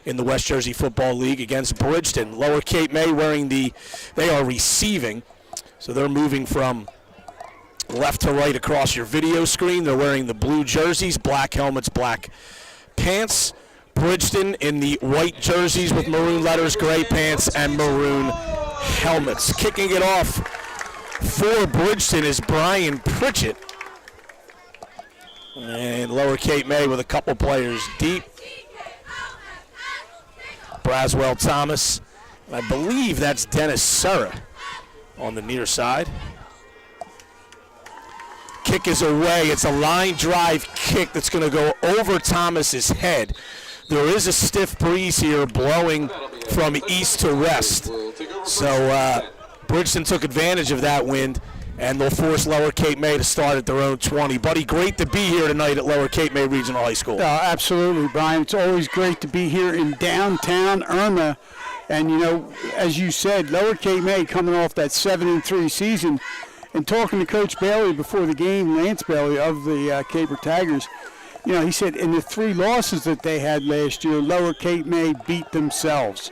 in the West Jersey Football League against Bridgeton. Lower Cape May they are receiving, so they're moving from left to right across your video screen. They're wearing the blue jerseys, black helmets, black pants. Bridgeton in the white jerseys with maroon letters, gray pants, and maroon helmets. Kicking it off for Bridgeton is Brian Pritchett. And Lower Cape May with a couple players deep. Braswell Thomas, and I believe that's Dennis Serra on the near side. Kick is away. It's a line drive kick that's going to go over Thomas's head. There is a stiff breeze here blowing from east to west. So Bridgeton took advantage of that wind, and they'll force Lower Cape May to start at their own 20. Buddy, great to be here tonight at Lower Cape May Regional High School. Absolutely, Brian. It's always great to be here in downtown Irma. And, you know, as you said, Lower Cape May coming off that 7-3 season. And talking to Coach Bailey before the game, Lance Bailey of the Caper Tigers, you know, he said in the 3 losses that they had last year, Lower Cape May beat themselves.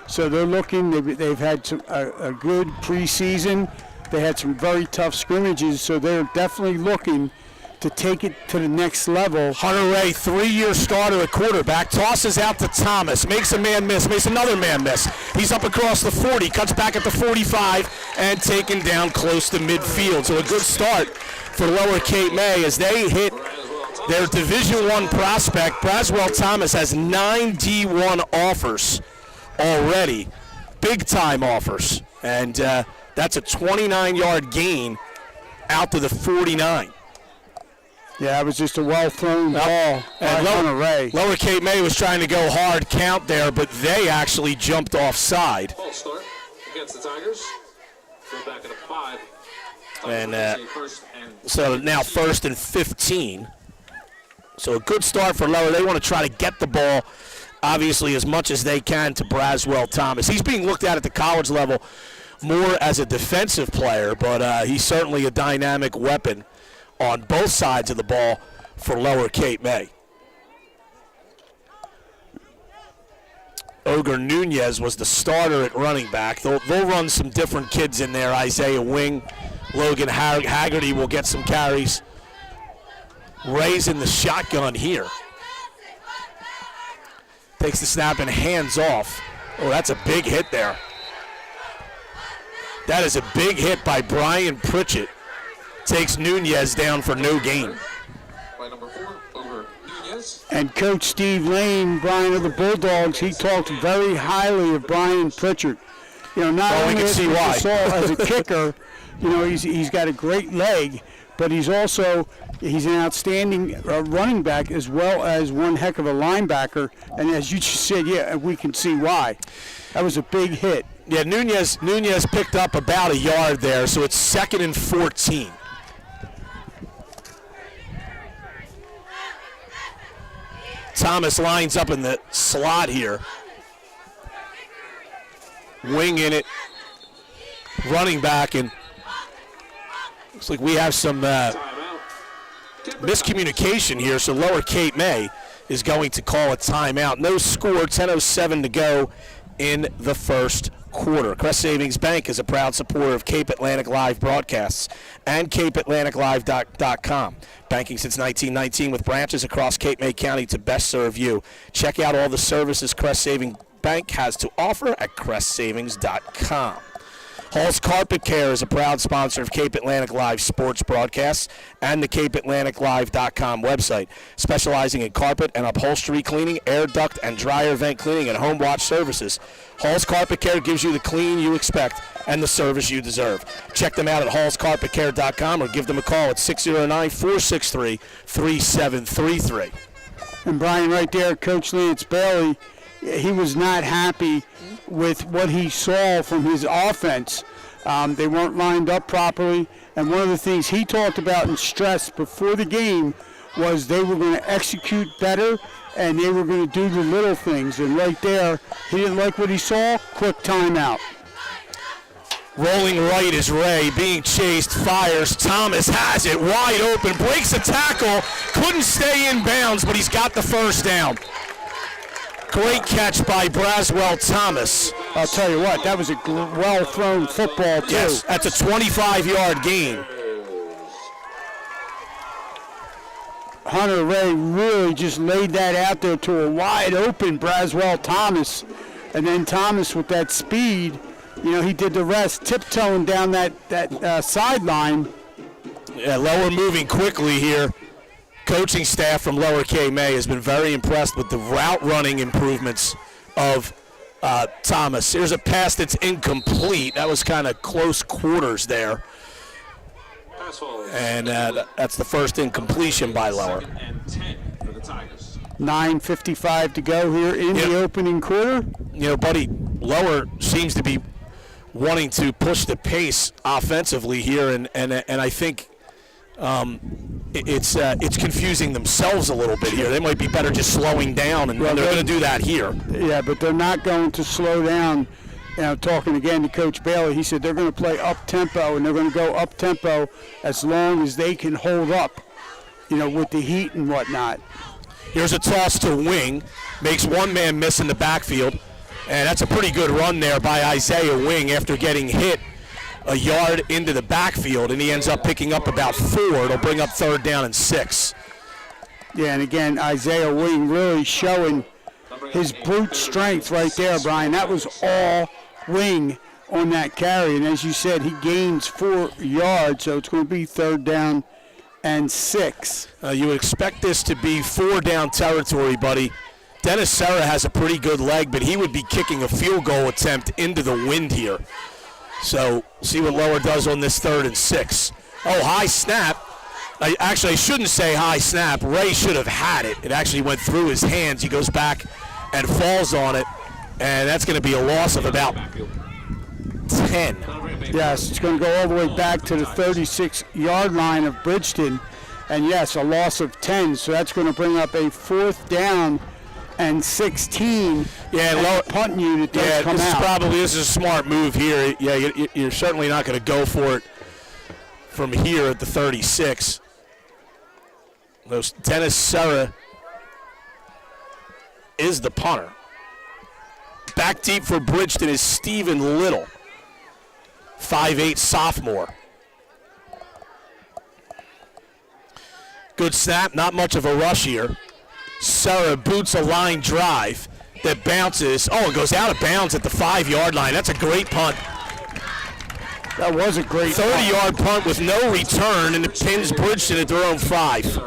So they're looking, they've had a good preseason. They had some very tough scrimmages, so they're definitely looking to take it to the next level. Hunter Ray, 3-year starter at quarterback, tosses out to Thomas, makes a man miss, makes another man miss. He's up across the 40, cuts back at the 45, and taken down close to midfield. So a good start for Lower Cape May as they hit their Division I prospect. Braswell Thomas has 9 D1 offers already, big-time offers, and that's a 29-yard gain out to the 49. Yeah, it was just a well-thrown ball by Lower Cape May was trying to go hard count there, but they actually jumped offside. False start against the Tigers. Go back at a 5. And so now 1st and 15. So a good start for Lower. They want to try to get the ball, obviously, as much as they can to Braswell Thomas. He's being looked at the college level more as a defensive player, but he's certainly a dynamic weapon on both sides of the ball for Lower Cape May. Ogre Nunez was the starter at running back. They'll run some different kids in there. Isaiah Wing, Logan Haggerty will get some carries. Ray's in the shotgun here. Takes the snap and hands off. Oh, that's a big hit there. That is a big hit by Brian Pritchett. Takes Nunez down for no gain. By number 4, over Nunez. And Coach Steve Lane, Brian of the Bulldogs, he talked very highly of Brian Pritchett. You know, not only as a kicker, you know, he's got a great leg, but he's an outstanding running back as well as one heck of a linebacker. And as you just said, yeah, we can see why. That was a big hit. Yeah, Nunez picked up about a yard there, so it's 2nd and 14. Thomas lines up in the slot here. Wing in it. Running back, and looks like we have some miscommunication here, so Lower Cape May is going to call a timeout. No score, 10:07 to go in the first quarter. Crest Savings Bank is a proud supporter of Cape Atlantic Live broadcasts and CapeAtlanticLive.com. Banking since 1919 with branches across Cape May County to best serve you. Check out all the services Crest Savings Bank has to offer at CrestSavings.com. Hall's Carpet Care is a proud sponsor of Cape Atlantic Live sports broadcasts and the CapeAtlanticLive.com website, specializing in carpet and upholstery cleaning, air duct and dryer vent cleaning, and home watch services. Hall's Carpet Care gives you the clean you expect and the service you deserve. Check them out at hallscarpetcare.com or give them a call at 609-463-3733. And Brian, right there, Coach Lance Bailey, he was not happy with what he saw from his offense. They weren't lined up properly, and one of the things he talked about and stressed before the game was they were going to execute better and they were going to do the little things. And right there, he didn't like what he saw. Quick timeout. Rolling right is Ray, being chased, fires. Thomas has it wide open, breaks a tackle, couldn't stay in bounds, but he's got the first down. Great catch by Braswell Thomas. I'll tell you what, that was a well-thrown football, too. Yes, that's a 25-yard gain. Hunter Ray really just laid that out there to a wide-open Braswell Thomas. And then Thomas, with that speed, you know, he did the rest, tiptoeing down that sideline. Yeah, Lower moving quickly here. Coaching staff from Lower K May has been very impressed with the route running improvements of Thomas. Here's a pass that's incomplete. That was kind of close quarters there. And that's the first incompletion by Lower. 9:55 to go here in the opening quarter. You know, buddy, Lower seems to be wanting to push the pace offensively here, and I think it's confusing themselves a little bit here. They might be better just slowing down, and they're going to do that here. Yeah, but they're not going to slow down. You know, talking again to Coach Bailey, he said they're going to play up-tempo, and they're going to go up-tempo as long as they can hold up, you know, with the heat and whatnot. Here's a toss to Wing. Makes one man miss in the backfield, and that's a pretty good run there by Isaiah Wing after getting hit a yard into the backfield, and he ends up picking up about 4. It'll bring up 3rd down and 6. Yeah, and again, Isaiah Wing really showing his brute strength right there, Brian. That was all Wing on that carry, and as you said, he gains 4 yards, so it's going to be 3rd down and 6. You would expect this to be 4 down territory, buddy. Dennis Serra has a pretty good leg, but he would be kicking a field goal attempt into the wind here. So see what Lower does on this 3rd and 6. Oh, high snap. I shouldn't say high snap. Ray should have had it. It actually went through his hands. He goes back and falls on it, and that's going to be a loss of about 10. Yes, it's going to go all the way back to the 36-yard line of Bridgeton. And, yes, a loss of 10. So that's going to bring up a 4th down and 16. Yeah, Lower punt unit does come out. This is a smart move here. Yeah, you're certainly not going to go for it from here at the 36. Dennis Serra is the punter. Back deep for Bridgeton is Stephen Little, 5'8" sophomore. Good snap, not much of a rush here. Serra boots a line drive that bounces. Oh, it goes out of bounds at the 5-yard line. That's a great punt. That was a great 30-yard punt with no return, and it pins Bridgeton at their own 5.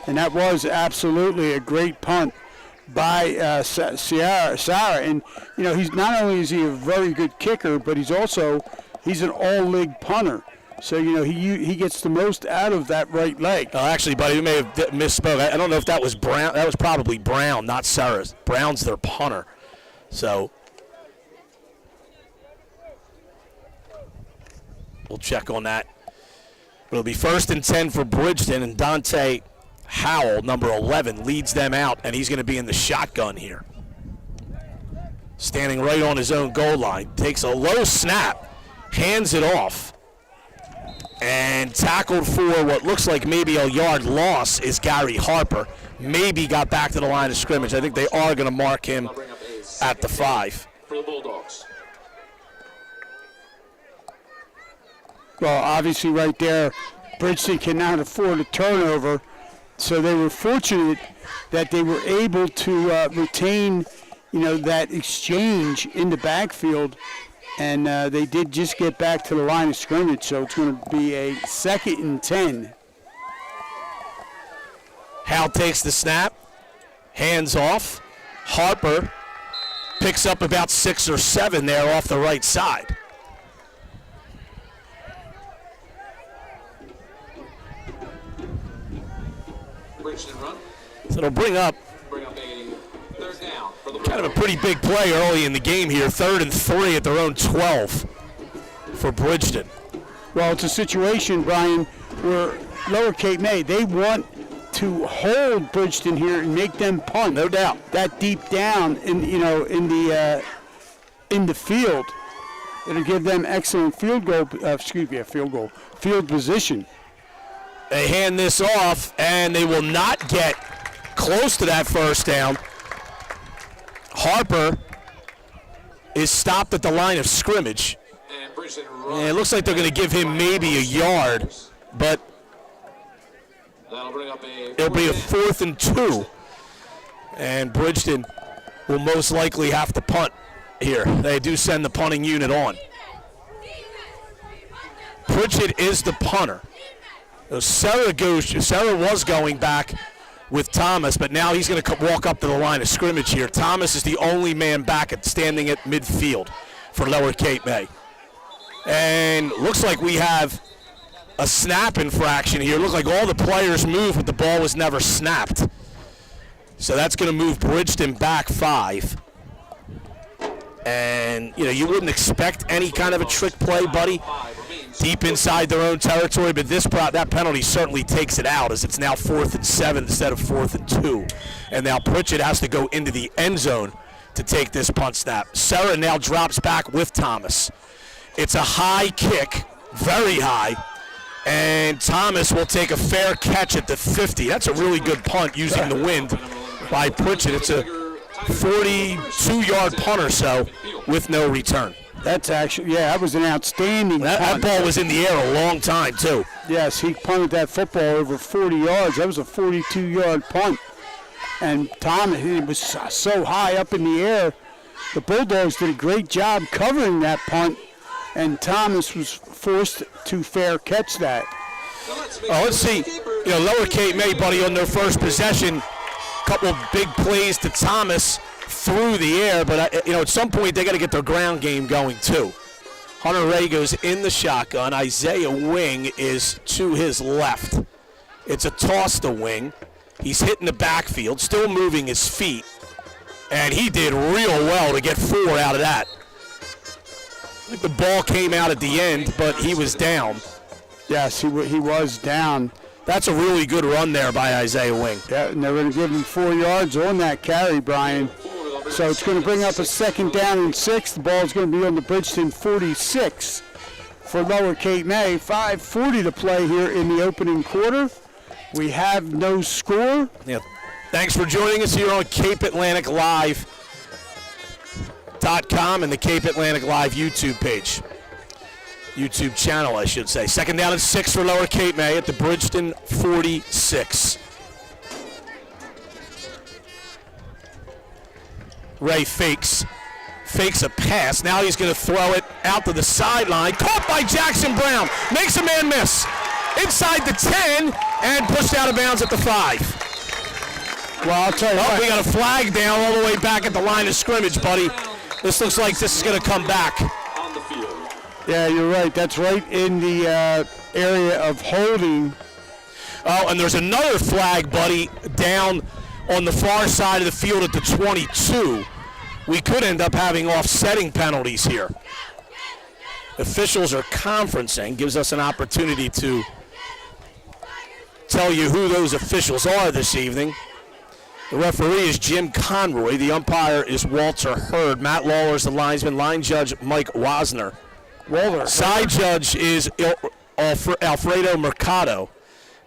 And that was absolutely a great punt by Sarah. And, you know, he's not only is he a very good kicker, but he's an all-league punter. So, you know, he gets the most out of that right leg. Actually, buddy, we may have misspoke. I don't know if that was Brown. That was probably Brown, not Sarah. Brown's their punter. So we'll check on that. It'll be 1st and 10 for Bridgeton, and Dante Howell, number 11, leads them out, and he's going to be in the shotgun here. Standing right on his own goal line. Takes a low snap, hands it off, and tackled for what looks like maybe a yard loss is Gary Harper. Maybe got back to the line of scrimmage. I think they are going to mark him at the 5. For the Bulldogs. Well, obviously right there, Bridgeton cannot afford a turnover, so they were fortunate that they were able to retain, you know, that exchange in the backfield, and they did just get back to the line of scrimmage, so it's going to be a 2nd and 10. Hal takes the snap, hands off. Harper picks up about 6 or 7 there off the right side. So it'll bring up a 3rd down for the kind of a pretty big play early in the game here. 3rd and 3 at their own 12 for Bridgeton. Well, it's a situation, Brian, where Lower Cape May, they want to hold Bridgeton here and make them punt. No doubt. That deep down in the field. It'll give them excellent field position. They hand this off, and they will not get close to that first down. Harper is stopped at the line of scrimmage. And it looks like they're going to give him maybe a yard, but it'll be a 4th and 2. And Bridgeton will most likely have to punt here. They do send the punting unit on. Pritchett is the punter. Serra was going back with Thomas, but now he's going to walk up to the line of scrimmage here. Thomas is the only man back standing at midfield for Lower Cape May. And looks like we have a snap infraction here. Looks like all the players moved, but the ball was never snapped. So that's going to move Bridgeton back 5. And, you wouldn't expect any kind of a trick play, buddy, deep inside their own territory, but that penalty certainly takes it out, as it's now 4th and 7 instead of 4th and 2. And now Pritchett has to go into the end zone to take this punt snap. Serra now drops back with Thomas. It's a high kick, very high, and Thomas will take a fair catch at the 50. That's a really good punt using the wind by Pritchett. It's a 42-yard punt or so with no return. That's actually, that was an outstanding punt. That ball was in the air a long time, too. Yes, he punted that football over 40 yards. That was a 42-yard punt. And Thomas, he was so high up in the air. The Bulldogs did a great job covering that punt, and Thomas was forced to fair catch that. Let's see. Lower Cape May, buddy, on their first possession, couple of big plays to Thomas through the air, but at some point they got to get their ground game going too. Hunter Ray goes in the shotgun. Isaiah Wing is to his left. It's a toss to Wing. He's hitting the backfield, still moving his feet, and he did real well to get 4 out of that. I think the ball came out at the end, but he was down. Yes, he was down. That's a really good run there by Isaiah Wing. Yeah, and they're going to give him 4 yards on that carry, Brian. So it's going to bring up a 2nd down and 6. The ball is going to be on the Bridgeton 46 for Lower Cape May. 5:40 to play here in the opening quarter. We have no score. Yeah. Thanks for joining us here on Cape Atlantic Live.com and the Cape Atlantic Live YouTube page. YouTube channel, I should say. 2nd down and 6 for Lower Cape May at the Bridgeton 46. Ray fakes a pass. Now he's going to throw it out to the sideline. Caught by Jackson Brown. Makes a man miss. Inside the 10 and pushed out of bounds at the 5. Well, I'll tell you what. We got a flag down all the way back at the line of scrimmage, buddy. This looks like this is going to come back. Yeah, you're right. That's right in the area of holding. Oh, and there's another flag, buddy, down on the far side of the field at the 22. We could end up having offsetting penalties here. Officials are conferencing. Gives us an opportunity to tell you who those officials are this evening. The referee is Jim Conroy. The umpire is Walter Hurd. Matt Lawler is the linesman. Line judge Mike Wasner. Side judge is Alfredo Mercado.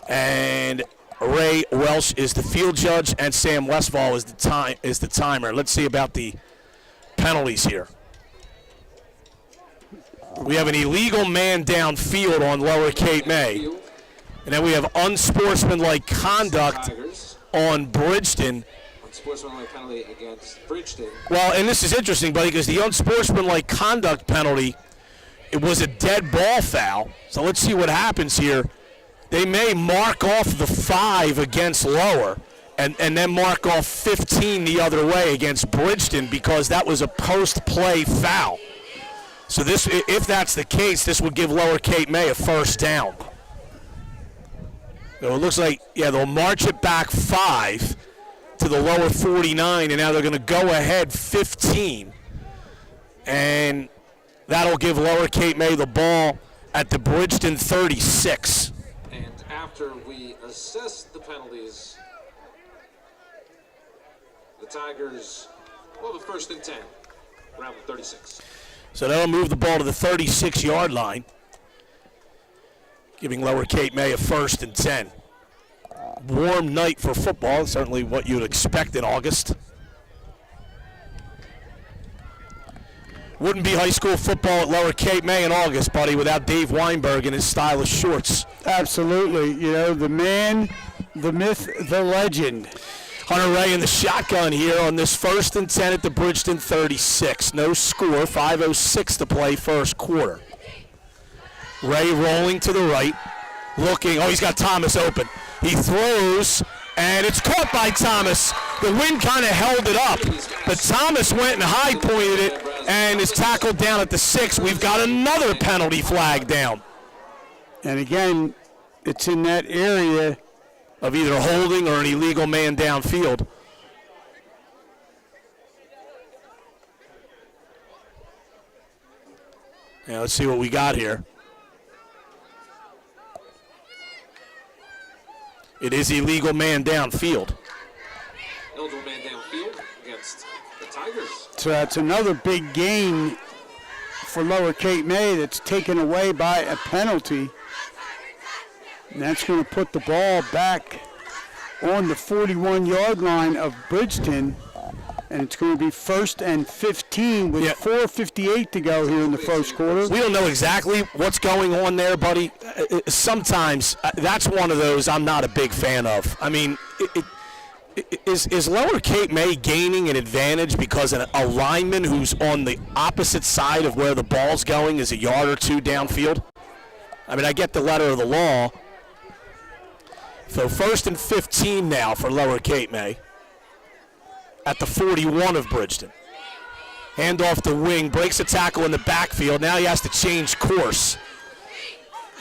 And Ray Welsh is the field judge, and Sam Westfall is the timer. Let's see about the penalties here. We have an illegal man downfield on Lower Cape May. And then we have unsportsmanlike conduct on Bridgeton. Unsportsmanlike penalty against Bridgeton. Well, and this is interesting, buddy, because the unsportsmanlike conduct penalty, it was a dead ball foul. So let's see what happens here. They may mark off the 5 against Lower and then mark off 15 the other way against Bridgeton because that was a post-play foul. So this, if that's the case, this would give Lower Cape May a 1st down. So it looks like, they'll march it back 5 to the lower 49, and now they're going to go ahead 15. And that'll give Lower Cape May the ball at the Bridgeton 36. And after we assess the penalties, the Tigers will have a 1st and 10, around the 36. So they'll move the ball to the 36-yard line. giving Lower Cape May a 1st and 10. Warm night for football, certainly what you'd expect in August. Wouldn't be high school football at Lower Cape May in August, buddy, without Dave Weinberg and his stylish shorts. Absolutely. You know, the man, the myth, the legend. Hunter Ray in the shotgun here on this 1st and 10 at the Bridgeton 36. No score, 5:06 to play first quarter. Ray rolling to the right, looking. Oh, he's got Thomas open. He throws, and it's caught by Thomas. The wind kind of held it up, but Thomas went and high pointed it and is tackled down at the 6. We've got another penalty flag down. And again, it's in that area Of either holding or an illegal man downfield. Yeah, let's see what we got here. It is illegal man downfield. Eligible man downfield against the Tigers. So that's another big gain for Lower Cape May that's taken away by a penalty. And that's going to put the ball back on the 41-yard line of Bridgeton. And it's going to be 1st and 15 with 4:58 to go here in the first quarter. We don't know exactly what's going on there, buddy. Sometimes that's one of those I'm not a big fan of. I mean, is Lower Cape May gaining an advantage because a lineman who's on the opposite side of where the ball's going is a yard or two downfield? I mean, I get the letter of the law. So 1st and 15 now for Lower Cape May at the 41 of Bridgeton. Hand off the wing, breaks a tackle in the backfield. Now he has to change course.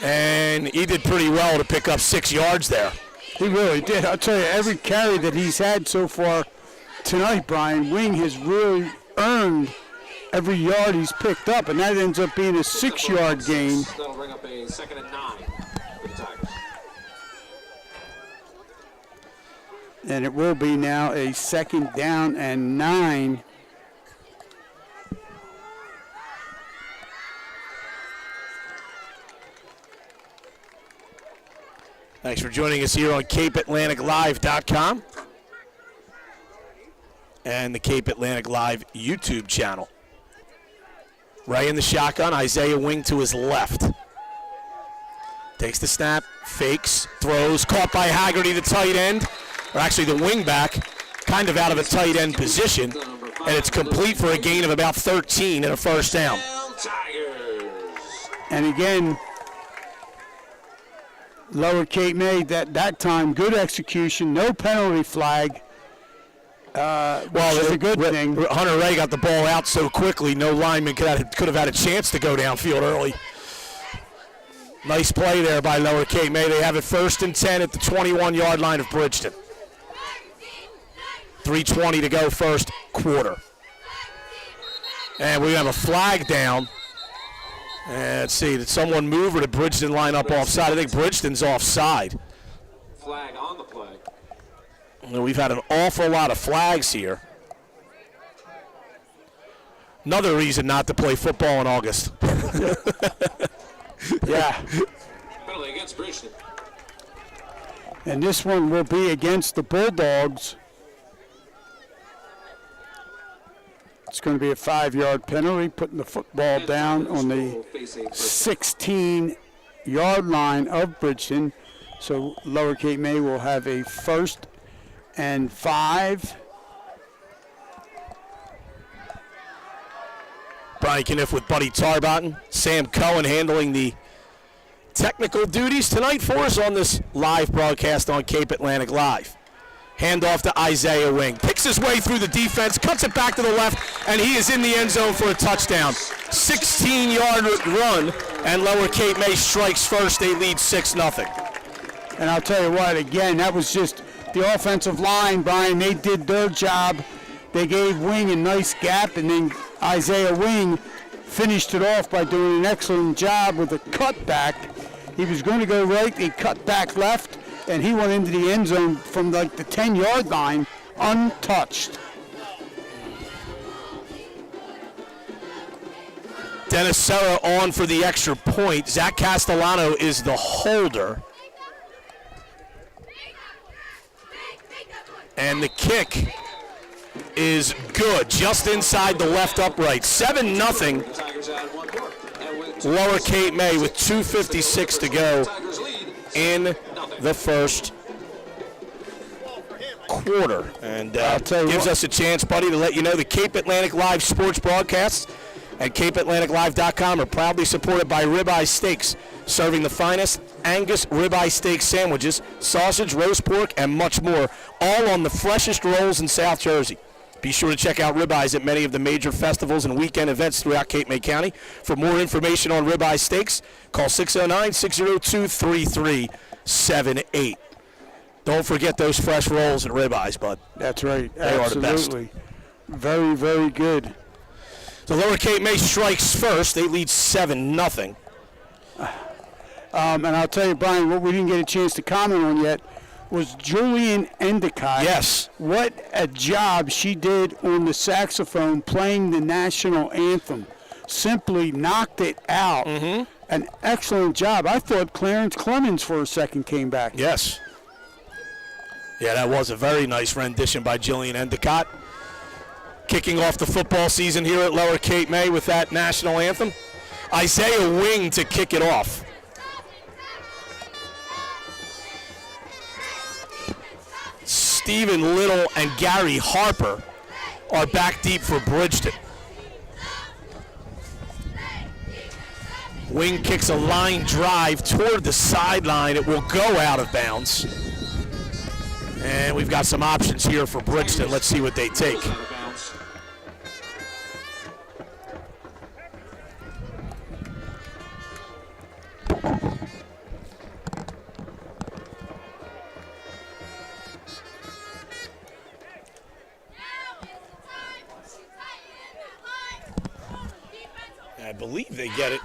And he did pretty well to pick up 6 yards there. He really did. I'll tell you, every carry that he's had so far tonight, Brian, Wing has really earned every yard he's picked up, and that ends up being a 6-yard gain. That'll bring up a 2nd and 9 for the Tigers. And it will be now a 2nd down and 9. Thanks for joining us here on CapeAtlanticLive.com and the Cape Atlantic Live YouTube channel. Ray in the shotgun, Isaiah Wing to his left. Takes the snap, fakes, throws, caught by Haggerty, the tight end, or actually the wing back, kind of out of a tight end position, and it's complete for a gain of about 13 and a 1st down. Tigers. And again, Lower Cape May, that time, good execution, no penalty flag. Well, it's a good thing. Hunter Ray got the ball out so quickly, no lineman could have had a chance to go downfield early. Nice play there by Lower Cape May. They have it 1st and 10 at the 21-yard line of Bridgeton. 3:20 to go first quarter. And we have a flag down. And let's see, did someone move or did Bridgeton line up offside? I think Bridgeton's offside. Flag on the play. And we've had an awful lot of flags here. Another reason not to play football in August. Yeah. Penalty against Bridgeton. And this one will be against the Bulldogs. It's going to be a 5-yard penalty, putting the football down on the 16-yard line of Bridgeton. So Lower Cape May will have a 1st and 5. Brian Kniff with Buddy Tarbotton. Sam Cohen handling the technical duties tonight for us on this live broadcast on Cape Atlantic Live. Handoff to Isaiah Wing. Picks his way through the defense, cuts it back to the left, and he is in the end zone for a touchdown. 16-yard run, and Lower Cape May strikes first. They lead 6-0. And I'll tell you what, again, that was just the offensive line, Brian. They did their job. They gave Wing a nice gap, and then Isaiah Wing finished it off by doing an excellent job with a cutback. He was going to go right, he cut back left, and he went into the end zone from like the 10-yard line untouched. Dennis Serra on for the extra point. Zach Castellano is the holder. And the kick is good, just inside the left upright. 7-0. Lower Cape May with 2:56 to go in the first quarter. And gives us a chance, buddy, to let you know the Cape Atlantic Live sports broadcasts at CapeAtlanticLive.com are proudly supported by Ribeye Steaks, serving the finest Angus ribeye steak sandwiches, sausage, roast pork, and much more, all on the freshest rolls in South Jersey. Be sure to check out Ribeyes at many of the major festivals and weekend events throughout Cape May County. For more information on Ribeye Steaks, call 609-602-3378. Don't forget those fresh rolls at Ribeyes, bud. That's right. They are the best. Very, very good. So Lower Cape May strikes first. They lead 7-0. And I'll tell you, Brian, what we didn't get a chance to comment on yet was Julian Endicott. Yes. What a job she did on the saxophone playing the national anthem. Simply knocked it out. Mm-hmm. An excellent job. I thought Clarence Clemens for a second came back. Yes. Yeah, that was a very nice rendition by Jillian Endicott. Kicking off the football season here at Lower Cape May with that national anthem. Isaiah Wing to kick it off. Stephen Little and Gary Harper are back deep for Bridgeton. Wing kicks a line drive toward the sideline. It will go out of bounds. And we've got some options here for Bridgeton. Let's see what they take. I believe they get it.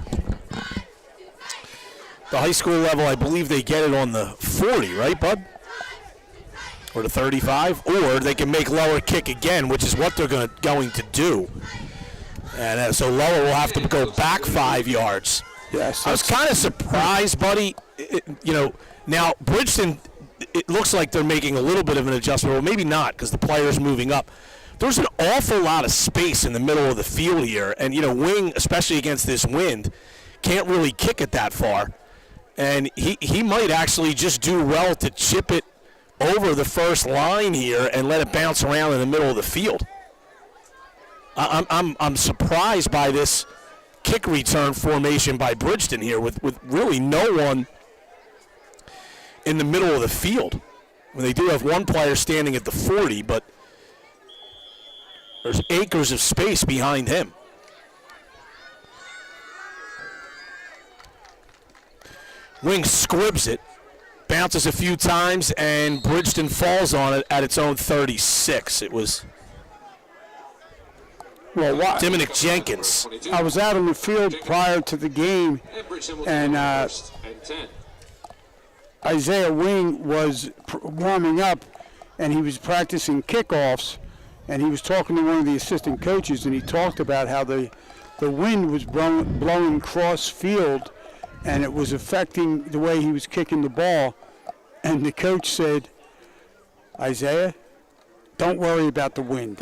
The high school level, I believe they get it on the 40, right, bud? Or the 35, or they can make Lower kick again, which is what they're going to do. And so Lower will have to go back 5 yards. Yes, I was kind of surprised, buddy. Now Bridgeton, it looks like they're making a little bit of an adjustment, or maybe not, because the player's moving up. There's an awful lot of space in the middle of the field here, and Wing, especially against this wind, can't really kick it that far. And he might actually just do well to chip it over the first line here and let it bounce around in the middle of the field. I'm surprised by this kick return formation by Bridgeton here with really no one in the middle of the field. When they do have one player standing at the 40, but there's acres of space behind him. Wing squibs it, bounces a few times, and Bridgeton falls on it at its own 36. It was Dominic Jenkins. I was out on the field prior to the game, and Isaiah Wing was warming up, and he was practicing kickoffs, and he was talking to one of the assistant coaches, and he talked about how the wind was blowing cross field, and it was affecting the way he was kicking the ball. And the coach said, Isaiah, don't worry about the wind.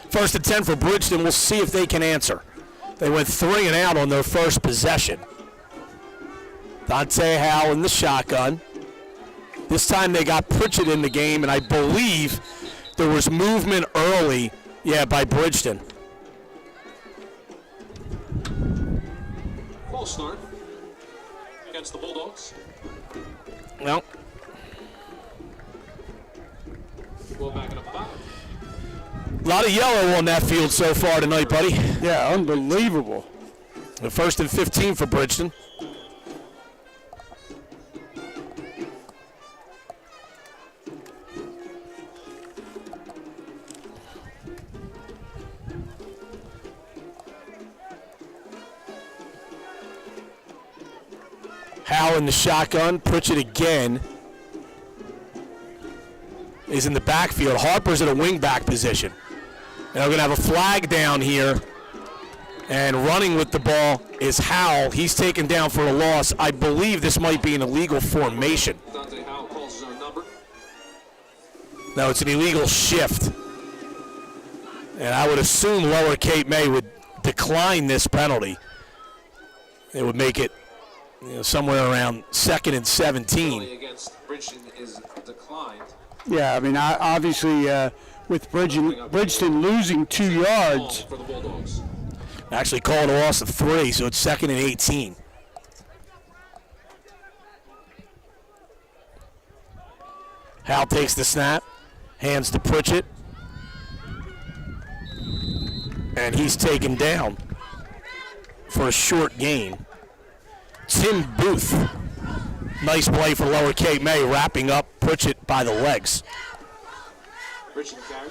First and 10 for Bridgeton. We'll see if they can answer. They went 3 and out on their first possession. Dante Howe in the shotgun. This time they got Pritchett in the game, and I believe there was movement early, by Bridgeton. False start against the Bulldogs. Well, Well, back in a 5. a lot of yellow on that field so far tonight, buddy. Yeah, unbelievable. The first and 15 for Bridgeton. Howe in the shotgun. Pritchett again is in the backfield. Harper's in a wing back position. Now we're going to have a flag down here. And running with the ball is Howell. He's taken down for a loss. I believe this might be an illegal formation. Dante Howell calls his own number. No, it's an illegal shift. And I would assume Lower Cape May would decline this penalty. It would make it somewhere around 2nd and 17. Penalty against Bridgeton is declined. Yeah, I mean, obviously with Bridgeton losing 2 yards. For the Bulldogs. Actually called a loss of 3, so it's 2nd and 18. Hal takes the snap, hands to Pritchett, and he's taken down for a short gain. Tim Booth, nice play for Lower Cape May, wrapping up Pritchett by the legs. Bridgeton carry.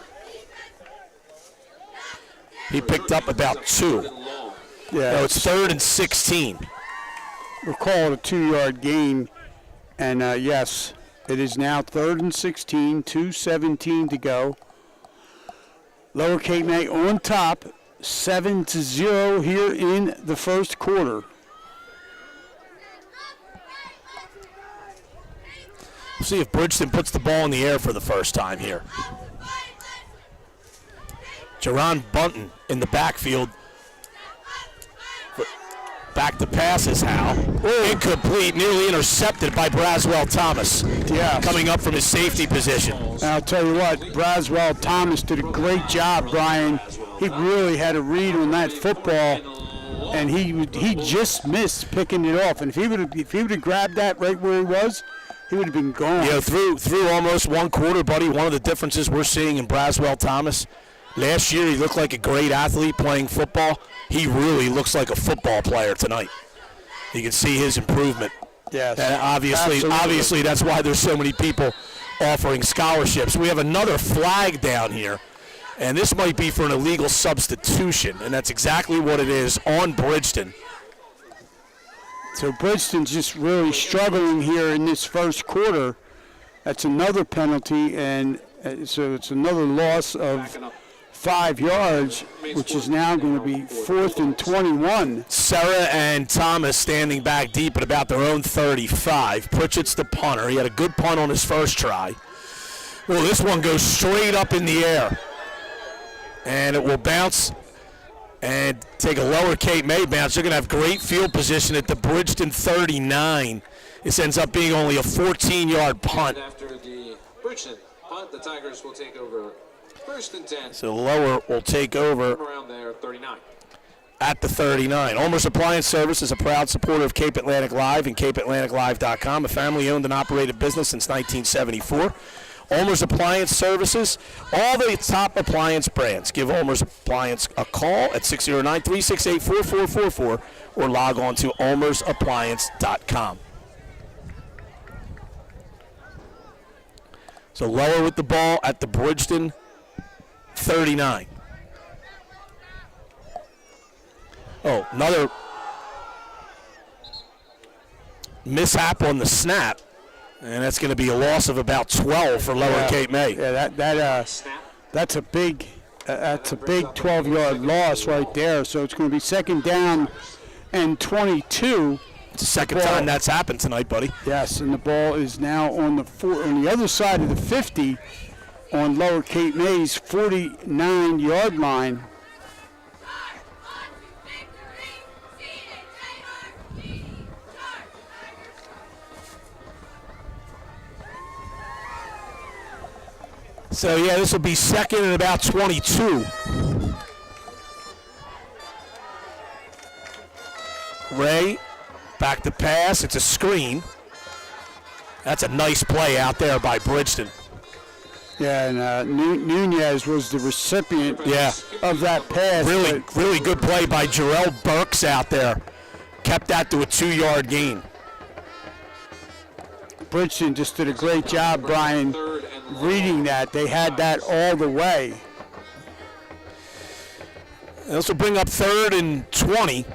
He picked up about 2. Yeah, No, it's 3rd and 16. we'll call it a 2-yard gain. And yes, it is now 3rd and 16, 2:17 to go. Lower Cape May on top, 7-0 here in the first quarter. See if Bridgeton puts the ball in the air for the first time here. Jerron Bunton in the backfield. Back to pass is Hal. Incomplete, nearly intercepted by Braswell Thomas. Yeah. Coming up from his safety position. And I'll tell you what, Braswell Thomas did a great job, Brian. He really had a read on that football, and he just missed picking it off. And if he would have grabbed that right where he was, he would have been gone. Through almost one quarter, buddy, one of the differences we're seeing in Braswell Thomas, last year he looked like a great athlete playing football. He really looks like a football player tonight. You can see his improvement. Yes. And obviously that's why there's so many people offering scholarships. We have another flag down here, and this might be for an illegal substitution, and that's exactly what it is on Bridgeton. So Bridgeton's just really struggling here in this first quarter. That's another penalty, and so it's another loss of 5 yards, which is now going to be 4th and 21. Serra and Thomas standing back deep at about their own 35. Pritchett's the punter. He had a good punt on his first try. Well, this one goes straight up in the air, and it will bounce and take a Lower Cape May bounce. They're going to have great field position at the Bridgeton 39. This ends up being only a 14-yard punt. And after the Bridgeton punt, the Tigers will take over 1st and 10. So Lower will take over Around there, 39. at the 39. Olmer's Appliance Service is a proud supporter of Cape Atlantic Live and CapeAtlanticLive.com, a family-owned and operated business since 1974. Olmer's Appliance Services, all the top appliance brands. Give Olmer's Appliance a call at 609-368-4444 or log on to olmersappliance.com. So Lower with the ball at the Bridgeton 39. Oh, another mishap on the snap, and that's going to be a loss of about 12 for Lower Cape May. Yeah, that's a big 12-yard loss right there. So it's going to be 2nd down and 22. It's the second time that's happened tonight, buddy. Yes, and the ball is now on the other side of the 50 on Lower Cape May's 49-yard line. So, yeah, this will be 2nd and about 22. Ray, back to pass. It's a screen. That's a nice play out there by Bridgeton. Yeah, and Nunez was the recipient of that pass. Really good play by Jarrell Burks out there. Kept that to a 2-yard gain. Bridgeton just did a great job, Brian, reading that. They had that all the way. This will bring up 3rd and 20.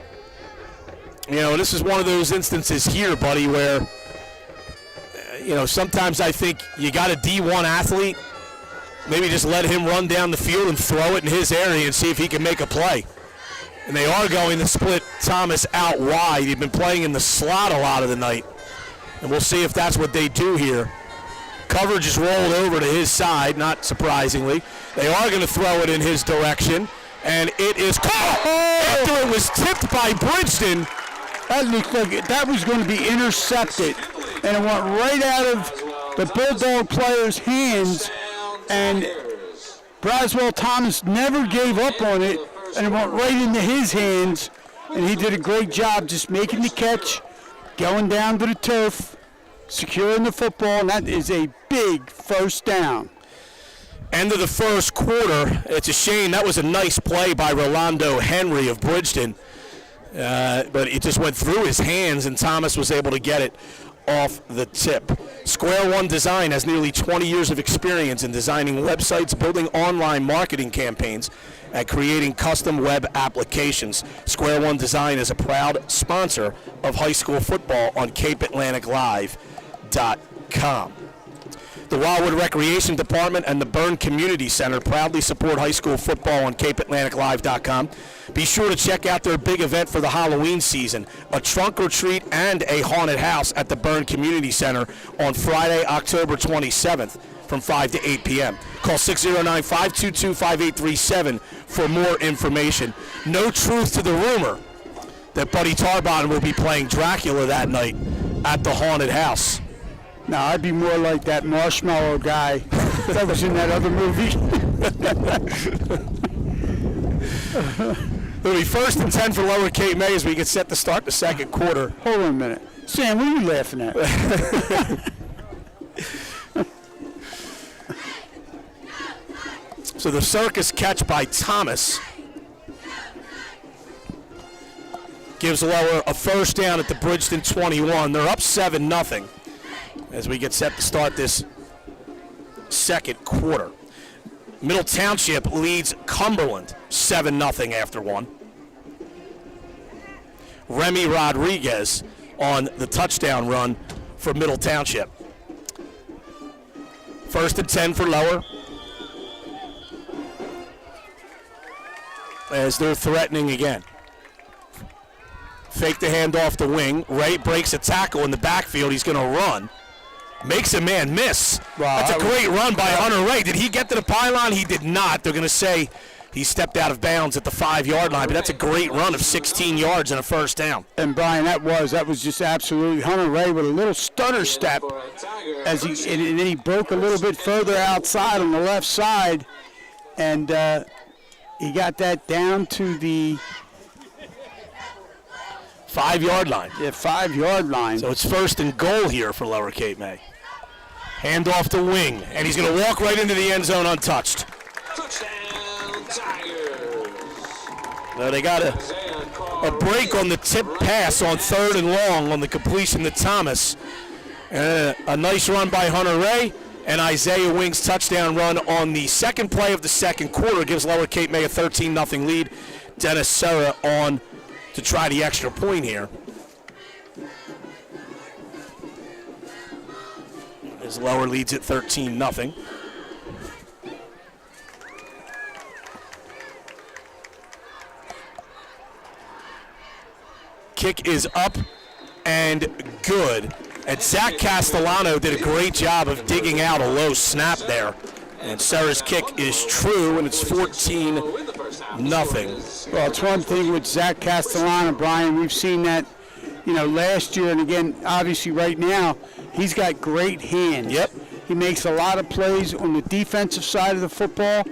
You know, this is one of those instances here, buddy, where, sometimes I think you got a D1 athlete maybe just let him run down the field and throw it in his area and see if he can make a play. And they are going to split Thomas out wide. He's been playing in the slot a lot of the night. And we'll see if that's what they do here. Coverage is rolled over to his side, not surprisingly. They are going to throw it in his direction. And it is caught after it was tipped by Bridgeton. That looked like that was going to be intercepted. And it went right out of the Bulldog player's hands. And Braswell Thomas never gave up on it. And it went right into his hands. And he did a great job just making the catch, going down to the turf, securing the football, and that is a big first down. End of the first quarter. It's a shame. That was a nice play by Rolando Henry of Bridgeton. But it just went through his hands, and Thomas was able to get it off the tip. Square One Design has nearly 20 years of experience in designing websites, building online marketing campaigns, and creating custom web applications. Square One Design is a proud sponsor of high school football on CapeAtlanticLive.com. The Wildwood Recreation Department and the Byrne Community Center proudly support high school football on CapeAtlanticLive.com. Be sure to check out their big event for the Halloween season, a trunk or treat and a haunted house at the Byrne Community Center on Friday, October 27th from 5 to 8 p.m. Call 609-522-5837 for more information. No truth to the rumor that Buddy Tarbon will be playing Dracula that night at the haunted house. Now, I'd be more like that marshmallow guy that was in that other movie. It'll be 1st and 10 for Lower Cape May as we get set to start the second quarter. Hold on a minute. Sam, what are you laughing at? So the circus catch by Thomas gives Lower a first down at the Bridgeton 21. They're up 7-0 as we get set to start this second quarter. Middle Township leads Cumberland 7-0 after one. Remy Rodriguez on the touchdown run for Middle Township. 1st and 10 for Lower, as they're threatening again. Fake the hand off the wing. Ray breaks a tackle in the backfield. He's going to run. Makes a man miss. Wow, that's a great run by Hunter Ray. Did he get to the pylon? He did not. They're going to say he stepped out of bounds at the 5-yard line, but that's a great run of 16 yards and a first down. And Brian, that was just absolutely Hunter Ray with a little stutter step as and then he broke a little bit further outside on the left side, and he got that down to the 5-yard line. Yeah, 5-yard line. So it's 1st and goal here for Lower Cape May. Hand off the wing, and he's going to walk right into the end zone untouched. Touchdown, Tigers. Well, they got a break on the tip pass on 3rd and long on the completion to Thomas. A nice run by Hunter Ray, and Isaiah Wing's touchdown run on the second play of the second quarter gives Lower Cape May a 13-0 lead. Dennis Serra on to try the extra point here. As Lower leads at 13-0. Kick is up and good. And Zach Castellano did a great job of digging out a low snap there. And Serra's kick is true, and it's 14-0. Well, it's one thing with Zach Castellano, Brian. We've seen that, last year, and again, obviously right now, he's got great hands. Yep. He makes a lot of plays on the defensive side of the football.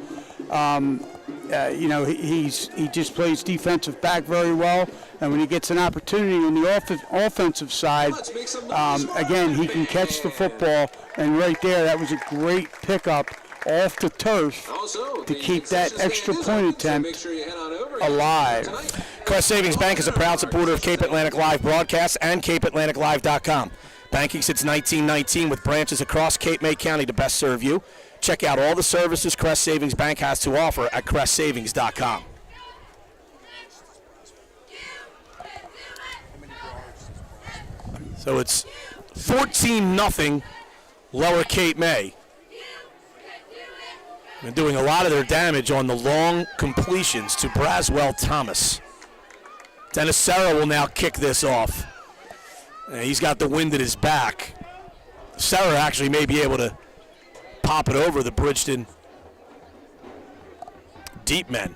He just plays defensive back very well, and when he gets an opportunity on the offensive side, again, he can catch the football, and right there, that was a great pickup off the turf to keep that extra point attempt alive. Crest Savings Bank is a proud supporter of Cape Atlantic Live broadcasts and CapeAtlanticLive.com. Banking since 1919 with branches across Cape May County to best serve you. Check out all the services Crest Savings Bank has to offer at CrestSavings.com. So it's 14-0 Lower Cape May. And doing a lot of their damage on the long completions to Braswell Thomas. Dennis Serra will now kick this off. And he's got the wind at his back. Serra actually may be able to pop it over the Bridgeton deep men,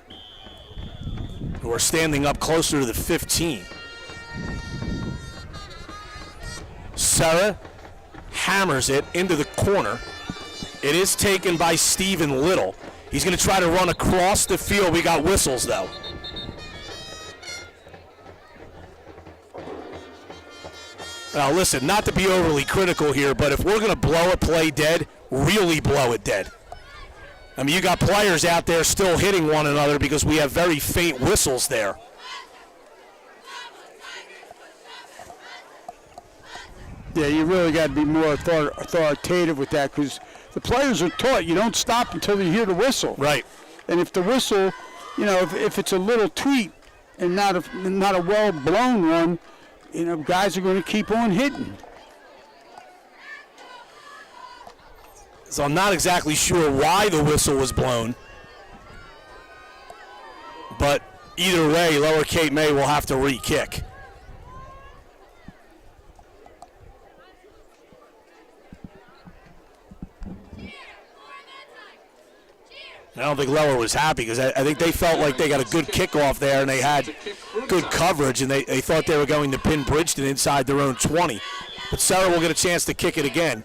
who are standing up closer to the 15. Serra hammers it into the corner. It is taken by Stephen Little. He's going to try to run across the field. We got whistles, though. Now, listen, not to be overly critical here, but if we're going to blow a play dead, really blow it dead. I mean, you got players out there still hitting one another because we have very faint whistles there. Yeah, you really got to be more authoritative with that, because the players are taught you don't stop until you hear the whistle. Right. And if the whistle, you know, if it's a little tweet and not a well-blown one, you know, guys are going to keep on hitting. So I'm not exactly sure why the whistle was blown. But either way, Lower Cape May will have to re-kick. I don't think Lower was happy because I think they felt like they got a good kickoff there and they had good coverage and they thought they were going to pin Bridgeton inside their own 20. But Serra will get a chance to kick it again.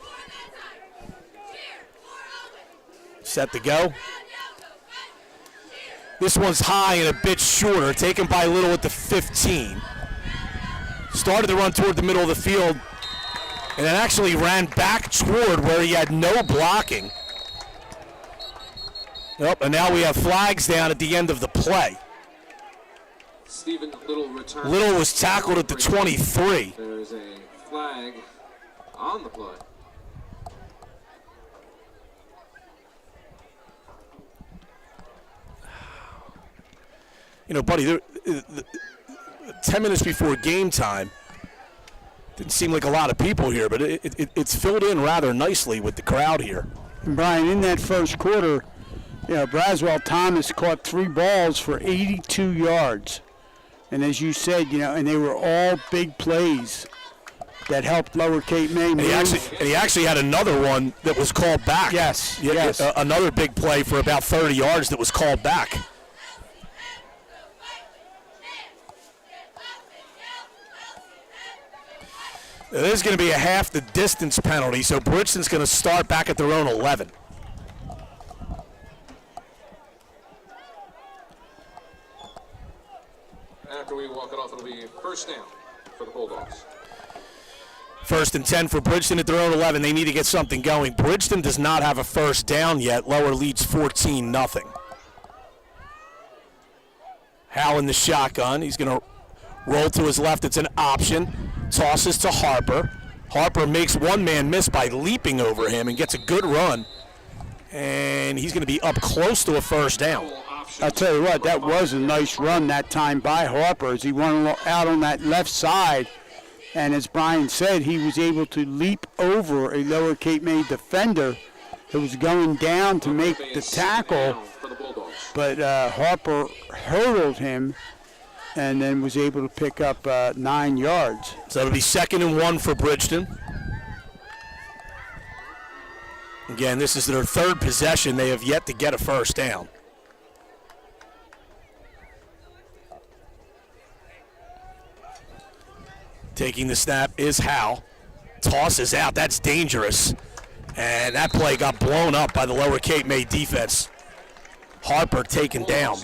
Set to go. This one's high and a bit shorter, taken by Little at the 15. Started to run toward the middle of the field and then actually ran back toward where he had no blocking. Nope, and now we have flags down at the end of the play. Stephen Little returns. Little was tackled at the 23. There's a flag on the play. You know, buddy, 10 minutes before game time, didn't seem like a lot of people here, but it's filled in rather nicely with the crowd here. And Brian, in that first quarter, you know, Braswell Thomas caught 3 balls for 82 yards. And as you said, you know, and they were all big plays that helped Lower Cape May move. And he actually had another one that was called back. Yes, Yeah, yes. Another big play for about 30 yards that was called back. There's going to be a half the distance penalty, so Bridgeton's going to start back at their own 11. After we walk it off, it'll be first down for the Bulldogs. 1st and 10 for Bridgeton at their own 11. They need to get something going. Bridgeton does not have a first down yet. Lower leads 14-0. Howe in the shotgun. He's going to roll to his left. It's an option. Tosses to Harper. Harper makes one man miss by leaping over him and gets a good run. And he's going to be up close to a first down. I'll tell you what, that was a nice run that time by Harper as he went out on that left side. And as Brian said, he was able to leap over a Lower Cape May defender who was going down to make the tackle. But Harper hurdled him and then was able to pick up 9 yards. So it'll be 2nd and 1 for Bridgeton. Again, this is their 3rd possession. They have yet to get a first down. Taking the snap is Howe. Tosses out. That's dangerous. And that play got blown up by the Lower Cape May defense. Harper taken down.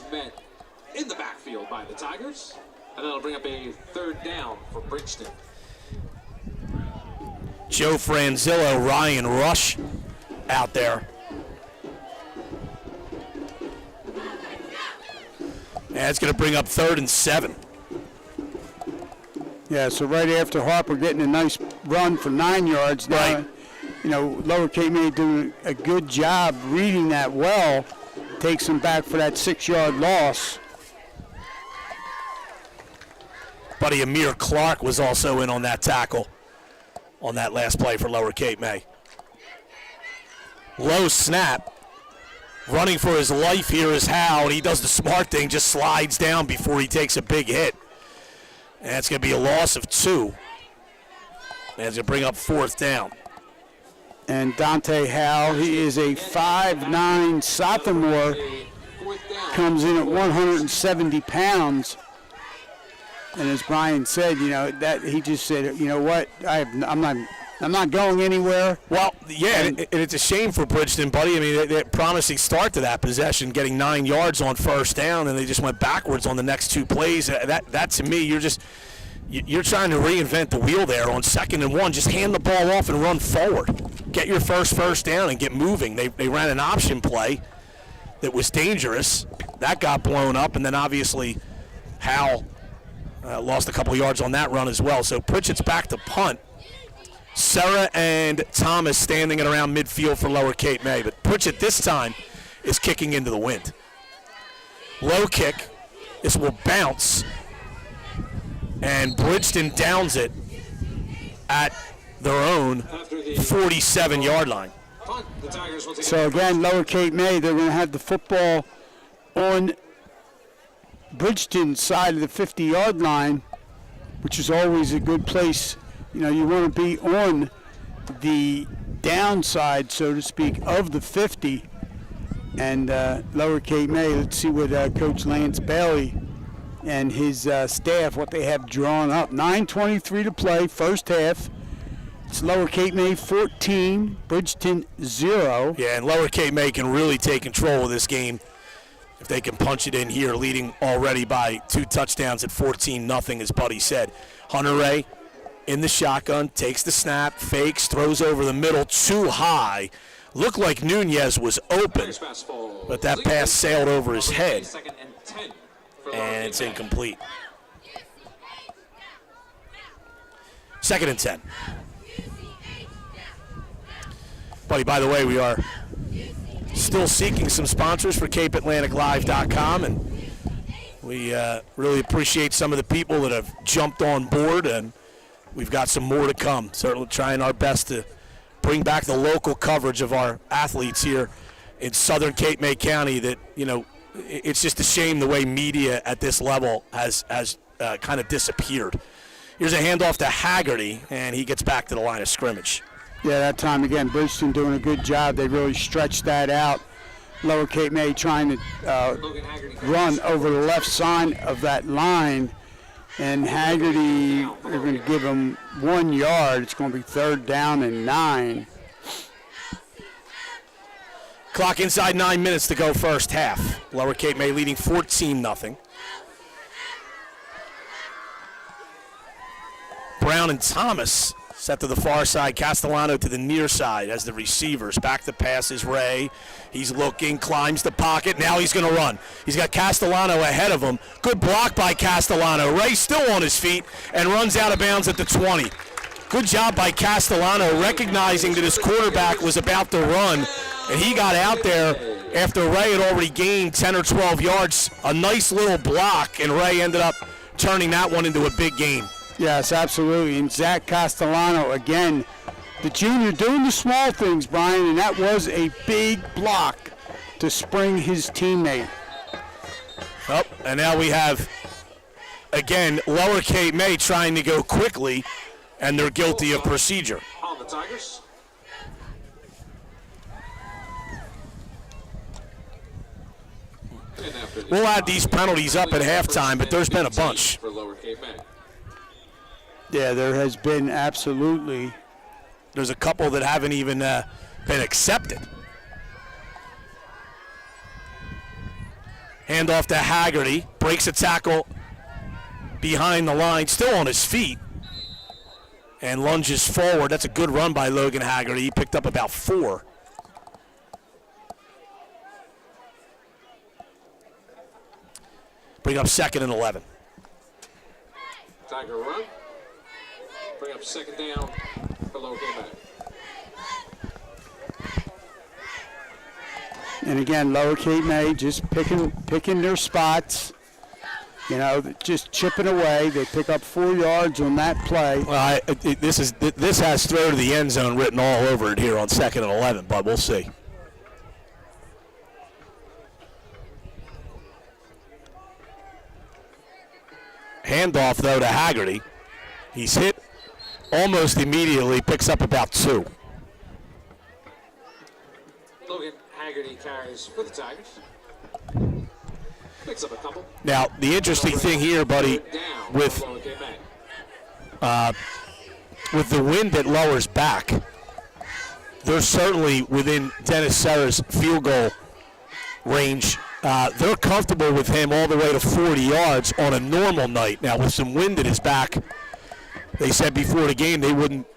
In the backfield by the Tigers. And that'll bring up a 3rd down for Bridgeton. Joe Franzillo, Ryan Rush out there. And it's going to bring up 3rd and 7. Yeah, so right after Harper getting a nice run for 9 yards, now, Right. you know, Lower Cape May doing a good job reading that well, takes him back for that 6-yard loss. Buddy Amir Clark was also in on that tackle on that last play for Lower Cape May. Low snap. Running for his life here is Howe, and he does the smart thing, just slides down before he takes a big hit. And it's going to be a loss of 2. And it's going to bring up 4th down. And Dante Howe, he is a 5'9" sophomore, comes in at 170 pounds. And as Brian said, that he just said, you know what, I'm not going anywhere. Well, yeah, and it's a shame for Bridgeton, buddy. I mean, they promising start to that possession, getting 9 yards on 1st down, and they just went backwards on the next 2 plays. That to me, you're trying to reinvent the wheel there on 2nd and 1. Just hand the ball off and run forward. Get your first down and get moving. They ran an option play that was dangerous. That got blown up, and then obviously Howell lost a couple yards on that run as well. So Pritchett's back to punt. Serra and Thomas standing at around midfield for Lower Cape May, but Pritchett this time is kicking into the wind. Low kick. This will bounce, and Bridgeton downs it at their own 47-yard line. So again, Lower Cape May, they're going to have the football on Bridgeton's side of the 50-yard line, which is always a good place. You want to be on the downside, so to speak, of the 50. And Lower Cape May, let's see what Coach Lance Bailey and his staff, what they have drawn up. 9:23 to play, first half. It's Lower Cape May 14, Bridgeton 0. Yeah, and Lower Cape May can really take control of this game if they can punch it in here, leading already by 2 touchdowns at 14-0, as Buddy said. Hunter Ray in the shotgun, takes the snap, fakes, throws over the middle, too high. Looked like Nunez was open, but that pass sailed over his head, and it's incomplete. 2nd and 10. Buddy, by the way, we are still seeking some sponsors for CapeAtlanticLive.com, and we really appreciate some of the people that have jumped on board, and we've got some more to come. Certainly trying our best to bring back the local coverage of our athletes here in southern Cape May County. That, it's just a shame the way media at this level has kind of disappeared. Here's a handoff to Haggerty, and he gets back to the line of scrimmage. Yeah, that time again, Bridgeton doing a good job. They really stretched that out. Lower Cape May trying to run over the left side of that line. And Haggerty, they're going to give him 1 yard. It's going to be 3rd down and 9. Clock inside 9 minutes to go first half. Lower Cape May leading 14-0. Brown and Thomas set to the far side. Castellano to the near side as the receivers. Back to pass is Ray. He's looking, climbs the pocket. Now he's going to run. He's got Castellano ahead of him. Good block by Castellano. Ray still on his feet and runs out of bounds at the 20. Good job by Castellano, recognizing that his quarterback was about to run, and he got out there after Ray had already gained 10 or 12 yards. A nice little block, and Ray ended up turning that one into a big gain. Yes, absolutely. And Zach Castellano, again, the junior doing the small things, Brian, and that was a big block to spring his teammate. Oh, and now we have, again, Lower Cape May trying to go quickly, and they're guilty of procedure. On the Tigers. We'll add these penalties up at halftime, but there's been a bunch. For Lower Cape May. Yeah, there has been absolutely. There's a couple that haven't even been accepted. Handoff to Haggerty. Breaks a tackle behind the line, still on his feet, and lunges forward. That's a good run by Logan Haggerty. He picked up about 4. Bring up 2nd and 11. Tiger run. Bring up 2nd down for Lower Cape May. And again, Lower Cape May just picking their spots. Just chipping away. They pick up 4 yards on that play. Well, this has throw to the end zone written all over it here on 2nd and 11, but we'll see. Handoff, though, to Haggerty. He's hit almost immediately, picks up about 2. Logan Haggerty carries for the Tigers. Picks up a couple. Now, the interesting thing here, buddy, Down with for Lower Cape May. with the wind that lowers back, they're certainly within Dennis Serra's field goal range. They're comfortable with him all the way to 40 yards on a normal night. Now, with some wind at his back, they said before the game they wouldn't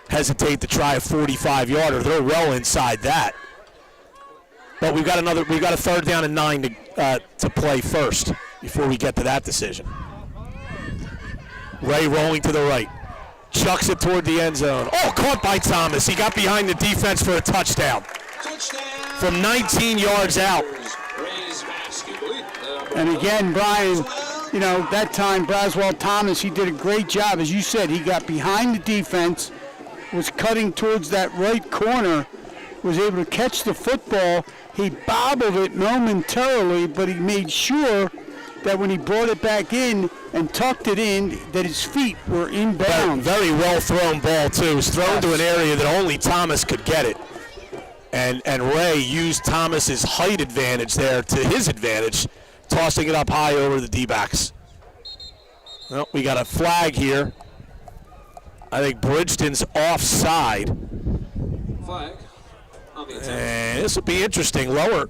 hesitate to try a 45-yarder. They're well inside that. But we've got a third down and 9 to play first before we get to that decision. Ray rolling to the right. Chucks it toward the end zone. Oh, caught by Thomas. He got behind the defense for a touchdown. Touchdown. From 19 yards out. Ray's basket. And again, Brian, you know, that time Braswell Thomas, he did a great job. As you said, he got behind the defense, was cutting towards that right corner, was able to catch the football. He bobbled it momentarily, but he made sure that when he brought it back in and tucked it in, that his feet were in bounds. Very well thrown ball, too. It was thrown to an area that only Thomas could get it. And Ray used Thomas's height advantage there to his advantage, tossing it up high over the D-backs. Well, we got a flag here. I think Bridgeton's offside. Flag on the attack. And this will be interesting. Lower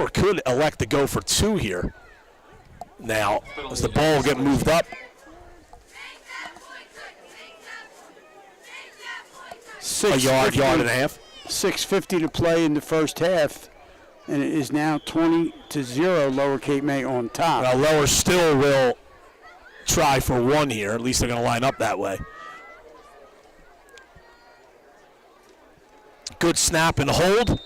could elect to go for 2 here. Now, as the ball will get moved up. A yard and a half. 6:50 to play in the first half, and it is now 20-0 Lower Cape May on top. Well, Lower still will try for 1 here. At least they're going to line up that way. Good snap and hold,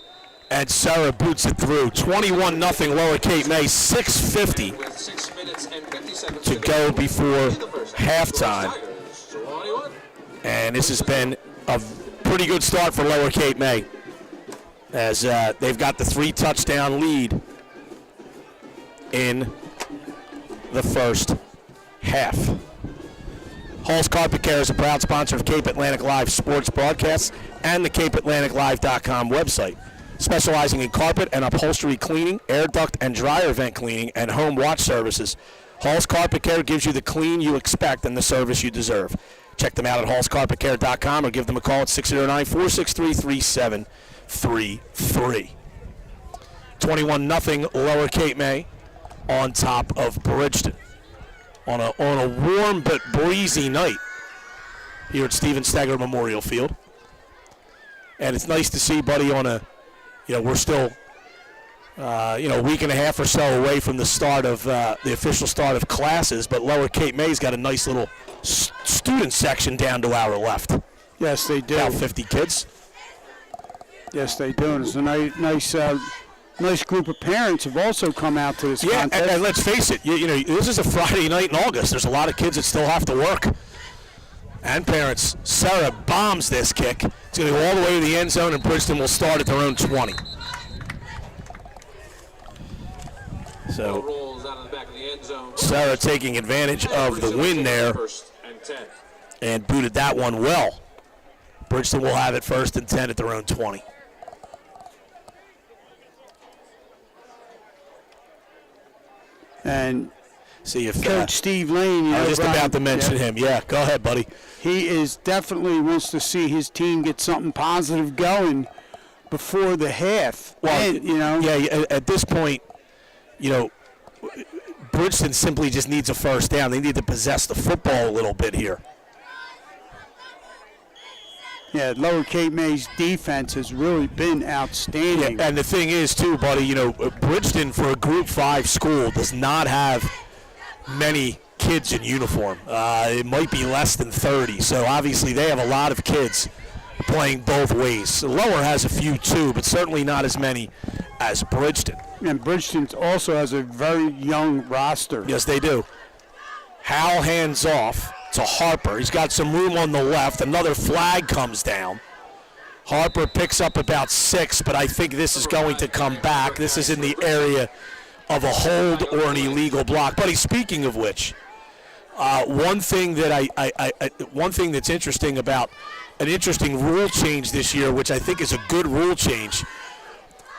and Serra boots it through. 21-0 Lower Cape May, 6:50 With 6 minutes and 50 seconds to go before halftime. Tigers, 21. And this has been a pretty good start for Lower Cape May, as they've got the 3-touchdown lead in the first half. Hall's Carpet Care is a proud sponsor of Cape Atlantic Live sports broadcasts and the CapeAtlanticLive.com website. Specializing in carpet and upholstery cleaning, air duct and dryer vent cleaning, and home watch services, Hall's Carpet Care gives you the clean you expect and the service you deserve. Check them out at hallscarpetcare.com or give them a call at 609-463-3733. 21-0 Lower Cape May on top of Bridgeton on a warm but breezy night here at Stephen Steger Memorial Field. And it's nice to see, buddy, we're still, a week and a half or so away from the start of the official start of classes, but Lower Cape May's got a nice little student section down to our left. Yes, they do. About 50 kids. Yes, they do. And it's a nice group of parents have also come out to this Yeah, contest. and let's face it, this is a Friday night in August. There's a lot of kids that still have to work. And parents, Serra bombs this kick. It's going to go all the way to the end zone, and Bridgeton will start at their own 20. So Rolls out of the back of the end zone. Serra taking advantage of the wind there First and 10. and booted that one well. Bridgeton will have it 1st and 10 at their own 20. And See if Coach Steve Lane, I was just Brian, about to mention him. Yeah, go ahead, buddy. he is definitely wants to see his team get something positive going before the half. Well, And, yeah, at this point, Bridgeton simply just needs a first down. They need to possess the football a little bit here. Yeah, Lower Cape May's defense has really been outstanding. And the thing is, too, buddy, Bridgeton, for a Group 5 school, does not have many kids in uniform. It might be less than 30, so obviously they have a lot of kids playing both ways. Lower has a few, too, but certainly not as many as Bridgeton. And Bridgeton also has a very young roster. Yes, they do. Howell hands off to Harper. He's got some room on the left. Another flag comes down. Harper picks up about 6, but I think this is going to come back. This is in the area of a hold or an illegal block. Buddy, speaking of which, One thing that's interesting about an interesting rule change this year, which I think is a good rule change,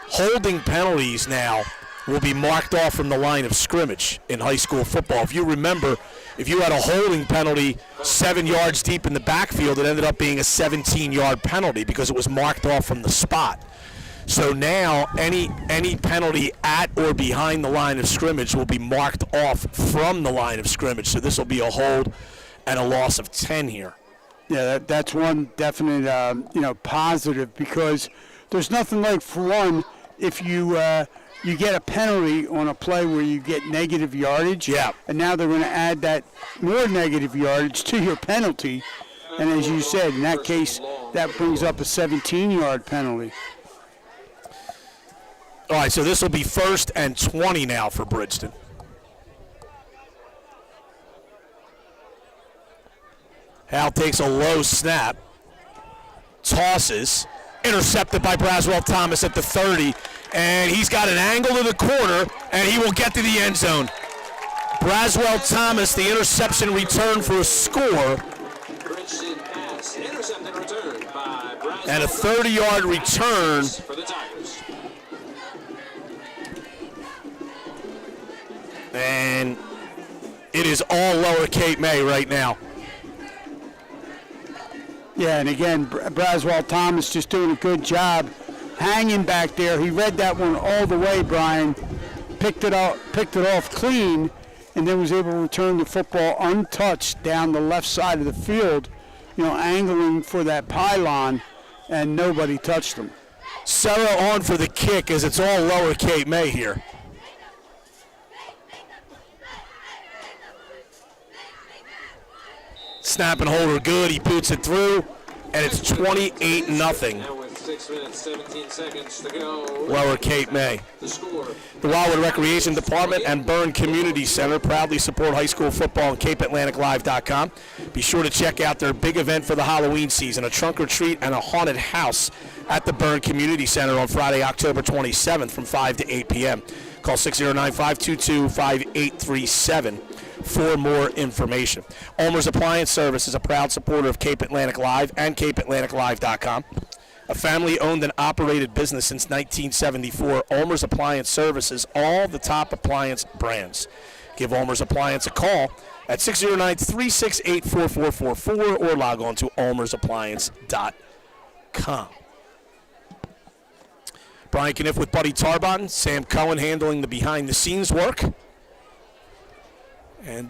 holding penalties now will be marked off from the line of scrimmage in high school football. If you remember, if you had a holding penalty 7 yards deep in the backfield, it ended up being a 17-yard penalty because it was marked off from the spot. So now any penalty at or behind the line of scrimmage will be marked off from the line of scrimmage. So this will be a hold and a loss of 10 here. Yeah, that's one definite positive, because there's nothing like, for one, if you get a penalty on a play where you get negative yardage. Yeah. And now they're going to add that more negative yardage to your penalty. And as you said, in that case, that brings up a 17-yard penalty. All right, so this will be 1st and 20 now for Bridgeton. Hal takes a low snap, tosses, intercepted by Braswell Thomas at the 30, and he's got an angle to the corner, and he will get to the end zone. Braswell Thomas, the interception return for a score, and a 30-yard return for the Tigers. And it is all Lower Cape May right now. Yeah, and again, Braswell Thomas just doing a good job hanging back there. He read that one all the way, Brian, picked it off clean, and then was able to return the football untouched down the left side of the field, angling for that pylon, and nobody touched him. Sarah on for the kick, as it's all Lower Cape May here. Snap and holder good. He boots it through, and it's 28-0. Now with 6 minutes, 17 seconds to go. Lower Cape May. The score. The Wildwood Recreation Department and Byrne Community Center proudly support high school football on CapeAtlanticLive.com. Be sure to check out their big event for the Halloween season, a trunk or treat and a haunted house at the Byrne Community Center on Friday, October 27th from 5 to 8 p.m. Call 609-522-5837 for more information. Olmer's Appliance Service is a proud supporter of Cape Atlantic Live and CapeAtlanticLive.com. A family-owned and operated business since 1974, Olmer's Appliance Services, all the top appliance brands. Give Olmer's Appliance a call at 609-368-4444 or log on to olmersappliance.com. Brian Kniff with Buddy Tarbon, Sam Cohen handling the behind-the-scenes work. And,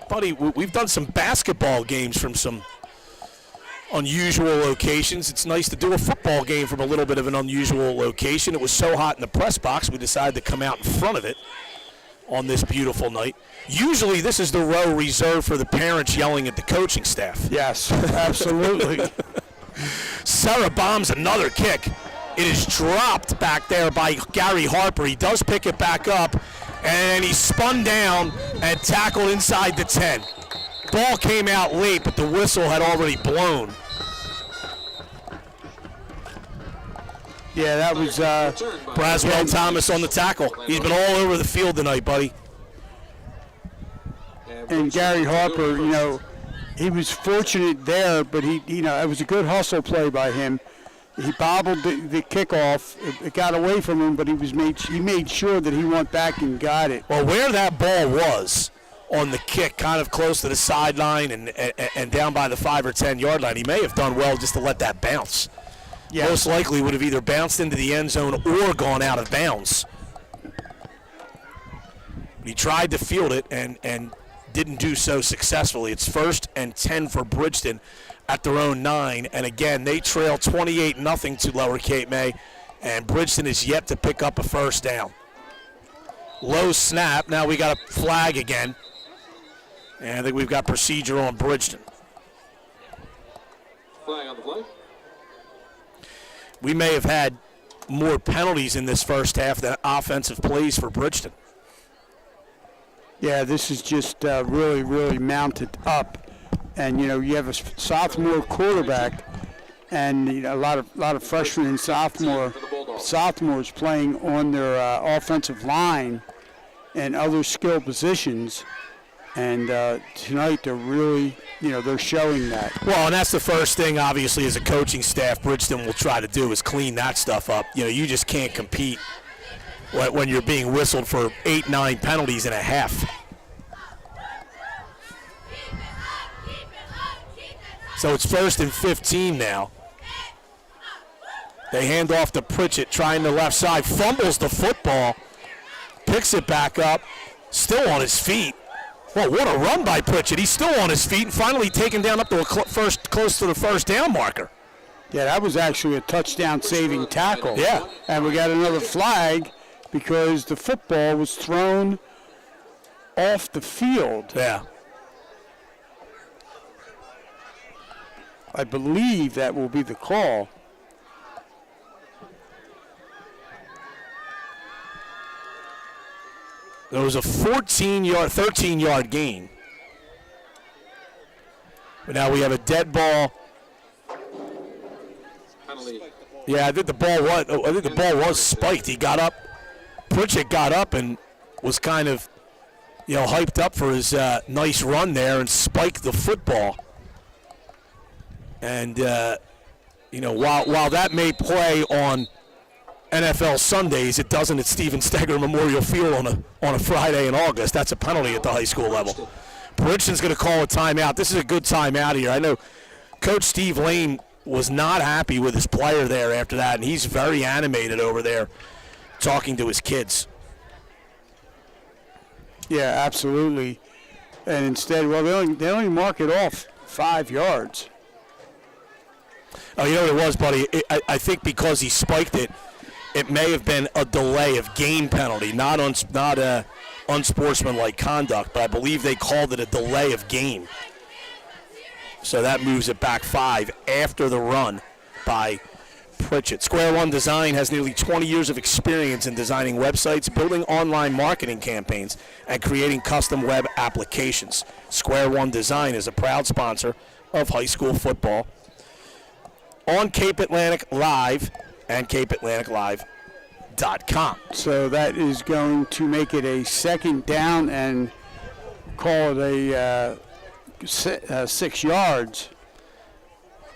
Buddy, we've done some basketball games from some unusual locations. It's nice to do a football game from a little bit of an unusual location. It was so hot in the press box, we decided to come out in front of it on this beautiful night. Usually this is the row reserved for the parents yelling at the coaching staff. Yes, absolutely. Sarah bombs another kick. It is dropped back there by Gary Harper. He does pick it back up, and he spun down and tackled inside the 10. Ball came out late, but the whistle had already blown. Yeah, that was Braswell Thomas on the tackle. He's been all over the field tonight, buddy. and Gary Harper. He was fortunate there, but it was a good hustle play by him. He bobbled the kickoff. It got away from him, but he made sure that he went back and got it. Well, where that ball was on the kick, kind of close to the sideline and down by the 5 or 10 yard line, he may have done well just to let that bounce. Yes. Most likely would have either bounced into the end zone or gone out of bounds. He tried to field it and didn't do so successfully. It's 1st and 10 for Bridgeton at their own 9. And again, they trail 28-0 to Lower Cape May, and Bridgeton is yet to pick up a first down. Low snap. Now we got a flag again. And I think we've got procedure on Bridgeton. Flag on the play. We may have had more penalties in this first half than offensive plays for Bridgeton. Yeah, this is just really, really mounted up. And, you have a sophomore quarterback and a lot of freshmen and sophomores playing on their offensive line and other skill positions. And tonight they're really, they're showing that. Well, and that's the first thing, obviously, as a coaching staff, Bridgeton will try to do is clean that stuff up. You just can't compete when you're being whistled for 8-9 penalties and a half. So it's 1st and 15 now. They hand off to Pritchett, trying the left side, fumbles the football, picks it back up, still on his feet. Well, what a run by Pritchett. He's still on his feet and finally taken down up to close to the first down marker. Yeah, that was actually a touchdown-saving tackle. Yeah. And we got another flag because the football was thrown off the field. Yeah. I believe that will be the call. There was a 13-yard gain. But now we have a dead ball. Penalty. Yeah, I think the ball was spiked. He got up. Pritchett got up and was kind of, hyped up for his nice run there and spiked the football. And while that may play on NFL Sundays, it doesn't at Stephen Stegger Memorial Field on a Friday in August. That's a penalty at the high school level. Bridgeton's going to call a timeout. This is a good timeout here. I know Coach Steve Lane was not happy with his player there after that, and he's very animated over there talking to his kids. Yeah, absolutely. And instead, they only mark it off 5 yards. Oh, you know what it was, buddy? I think because he spiked it, it may have been a delay of game penalty, not unsportsmanlike conduct, but I believe they called it a delay of game. So that moves it back 5 after the run by Pritchett. Square One Design has nearly 20 years of experience in designing websites, building online marketing campaigns, and creating custom web applications. Square One Design is a proud sponsor of high school football on Cape Atlantic Live and CapeAtlanticLive.com. So that is going to make it a 2nd down and call it 6 yards.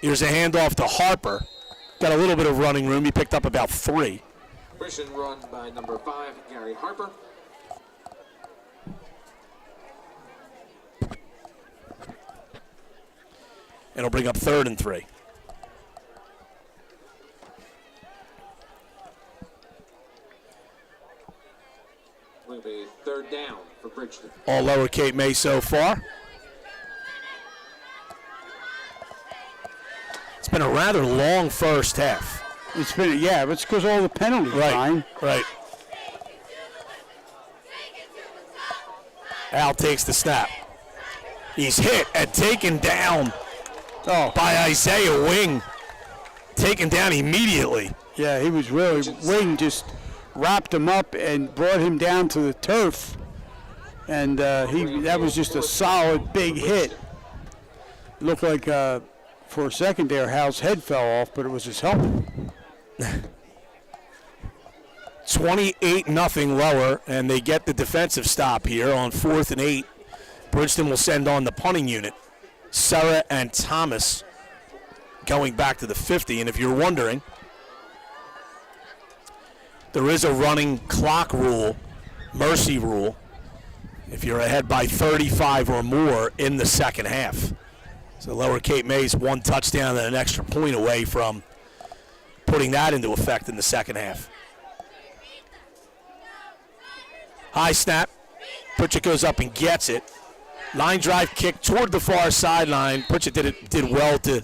Here's a handoff to Harper. Got a little bit of running room. He picked up about 3. Christian run by number 5, Gary Harper. It'll bring up 3rd and 3. Will be 3rd down for Bridgeton. All Lower Cape May so far. It's been a rather long first half. It's because all the penalties. Right. Al takes the snap. He's hit and taken down by Isaiah Wing. Taken down immediately. Yeah, he was really, Wing just wrapped him up and brought him down to the turf. And that was just a solid big hit. Looked like for a second there, Hal's head fell off, but it was his helmet. 28-0 Lower, and they get the defensive stop here on 4th and 8. Bridgeton will send on the punting unit. Serra and Thomas going back to the 50. And if you're wondering, there is a running clock rule, mercy rule, if you're ahead by 35 or more in the second half. So Lower Cape May's 1 touchdown and an extra point away from putting that into effect in the second half. High snap. Pritchett goes up and gets it. Line drive kick toward the far sideline. Pritchett did well to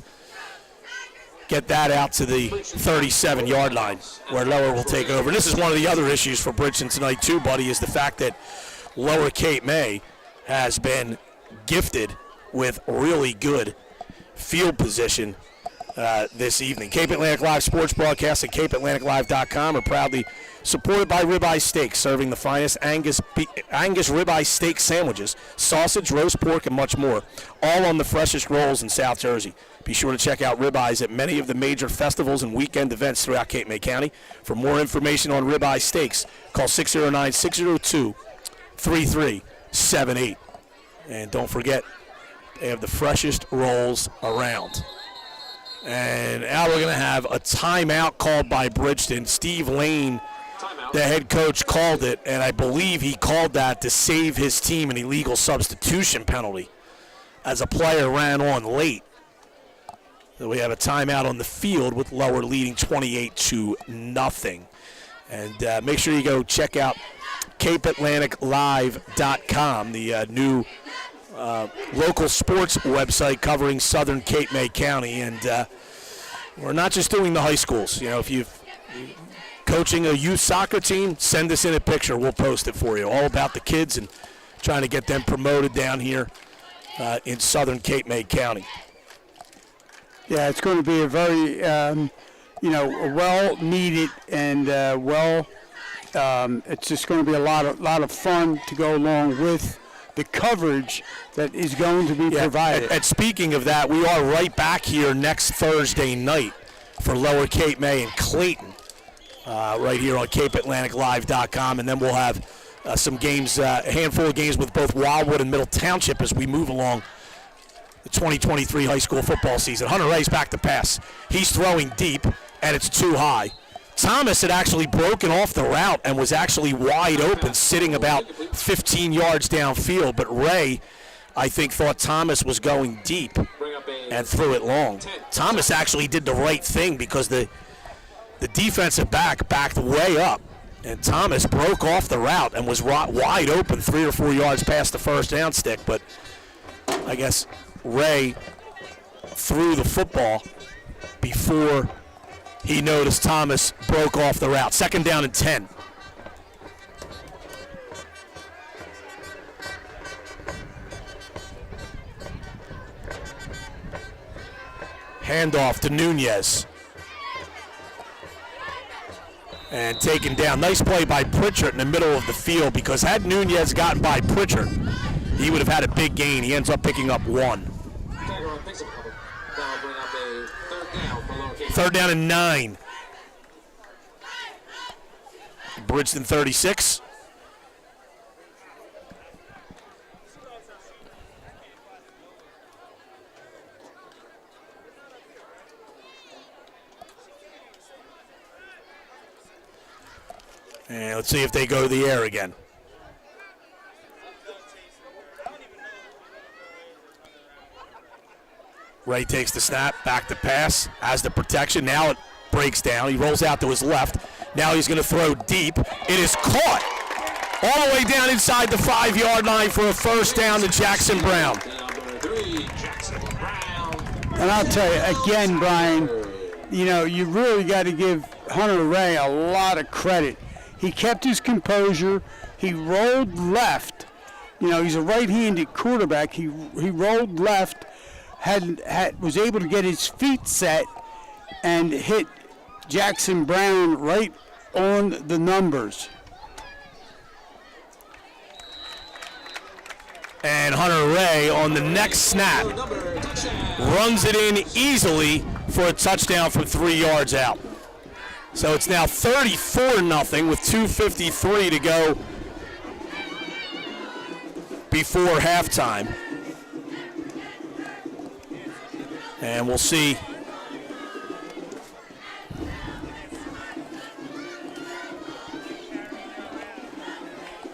get that out to the 37-yard line where Lower will take over. And this is one of the other issues for Bridgeton tonight too, buddy, is the fact that Lower Cape May has been gifted with really good field position this evening. Cape Atlantic Live Sports Broadcast and CapeAtlanticLive.com are proudly supported by Ribeye Steaks, serving the finest Angus ribeye steak sandwiches, sausage, roast pork, and much more, all on the freshest rolls in South Jersey. Be sure to check out Ribeyes at many of the major festivals and weekend events throughout Cape May County. For more information on Ribeye Steaks, call 609-602-3378. And don't forget, they have the freshest rolls around. And now we're going to have a timeout called by Bridgeton. Steve Lane, the head coach, called it, and I believe he called that to save his team an illegal substitution penalty as a player ran on late. So we have a timeout on the field with Lower leading 28-0. And make sure you go check out CapeAtlanticLive.com, the new local sports website covering southern Cape May County. And we're not just doing the high schools. You know, if you're coaching a youth soccer team, send us in a picture. We'll post it for you. All about the kids and trying to get them promoted down here in southern Cape May County. Yeah, it's going to be a very, a well-needed and it's just going to be a lot of fun to go along with the coverage that is going to be provided. And speaking of that, we are right back here next Thursday night for Lower Cape May and Clayton, right here on CapeAtlanticLive.com, and then we'll have some games, a handful of games with both Wildwood and Middle Township as we move along the 2023 high school football season. Hunter Ray's back to pass. He's throwing deep, and it's too high. Thomas had actually broken off the route and was actually wide open, sitting about 15 yards downfield. But Ray, I think, thought Thomas was going deep and threw it long. Thomas actually did the right thing because the defensive back backed way up, and Thomas broke off the route and was wide open 3 or 4 yards past the first down stick. But I guess Ray threw the football before he noticed Thomas broke off the route. 2nd down and 10. Handoff to Nunez. And taken down. Nice play by Pritchard in the middle of the field, because had Nunez gotten by Pritchard, he would have had a big gain. He ends up picking up 1. Third down and 9. Bridgeton 36. And let's see if they go to the air again. Ray takes the snap, back to pass, has the protection. Now it breaks down. He rolls out to his left. Now he's going to throw deep. It is caught all the way down inside the 5-yard line for a first down to Jackson Brown. And I'll tell you, again, Brian, you really got to give Hunter Ray a lot of credit. He kept his composure. He rolled left. He's a right-handed quarterback. He rolled left. Was able to get his feet set and hit Jackson Brown right on the numbers. And Hunter Ray on the next snap runs it in easily for a touchdown from 3 yards out. So it's now 34-0 with 2:53 to go before halftime. And we'll see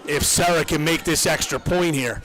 if Sarah can make this extra point here.